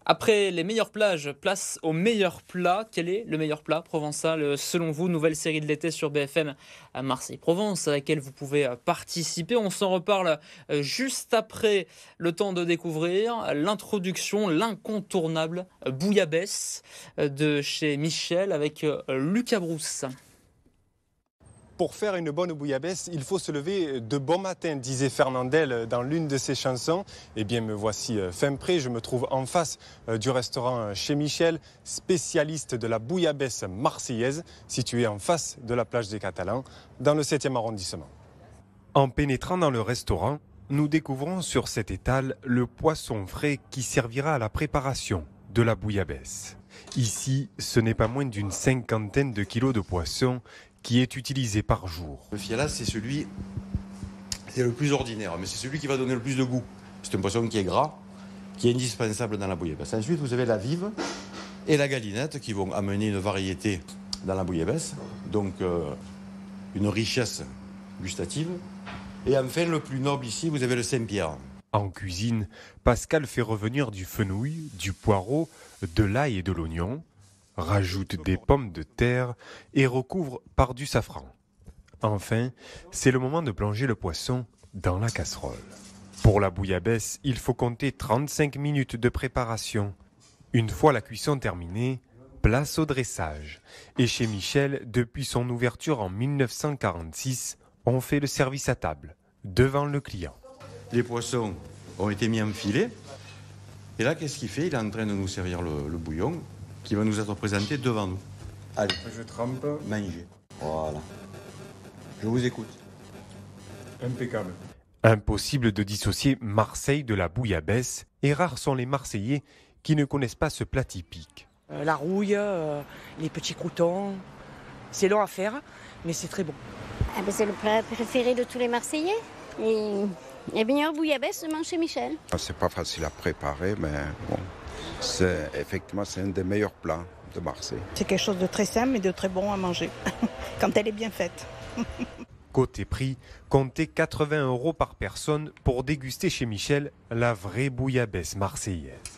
Après les meilleures plages, place aux meilleurs plats. Quel est le meilleur plat provençal selon vous? Nouvelle série de l'été sur BFM à Marseille-Provence à laquelle vous pouvez participer. On s'en reparle juste après le temps de découvrir l'introduction, l'incontournable bouillabaisse de chez Michel avec Lucas Brousse. Pour faire une bonne bouillabaisse, il faut se lever de bon matin, disait Fernandel dans l'une de ses chansons. Eh bien, me voici fin prêt. Je me trouve en face du restaurant chez Michel, spécialiste de la bouillabaisse marseillaise, situé en face de la plage des Catalans, dans le 7e arrondissement. En pénétrant dans le restaurant, nous découvrons sur cet étal le poisson frais qui servira à la préparation de la bouillabaisse. Ici, ce n'est pas moins d'une 50aine de kilos de poisson qui est utilisé par jour. Le fiala, c'est le plus ordinaire, mais c'est celui qui va donner le plus de goût. C'est un poisson qui est gras, qui est indispensable dans la bouillabaisse. Ensuite, vous avez la vive et la galinette qui vont amener une variété dans la bouillabaisse, donc une richesse gustative. Et enfin, le plus noble ici, vous avez le Saint-Pierre. En cuisine, Pascal fait revenir du fenouil, du poireau, de l'ail et de l'oignon, rajoute des pommes de terre et recouvre par du safran. Enfin, c'est le moment de plonger le poisson dans la casserole. Pour la bouillabaisse, il faut compter 35 minutes de préparation. Une fois la cuisson terminée, place au dressage. Et chez Michel, depuis son ouverture en 1946, on fait le service à table, devant le client. Les poissons ont été mis en filet. Et là, qu'est-ce qu'il fait? Il est en train de nous servir le bouillon qui va nous être présenté devant nous. Allez, Je trempe. mangez. Voilà. Je vous écoute. Impeccable. Impossible de dissocier Marseille de la bouillabaisse, et rares sont les Marseillais qui ne connaissent pas ce plat typique. La rouille, les petits croûtons, c'est long à faire, mais c'est très bon. Ah ben c'est le plat préféré de tous les Marseillais. Et les meilleures bouillabaisse se mangent chez Michel. C'est pas facile à préparer, mais bon, c'est un des meilleurs plats de Marseille. C'est quelque chose de très simple et de très bon à manger, quand elle est bien faite. Côté prix, comptez 80 € par personne pour déguster chez Michel la vraie bouillabaisse marseillaise.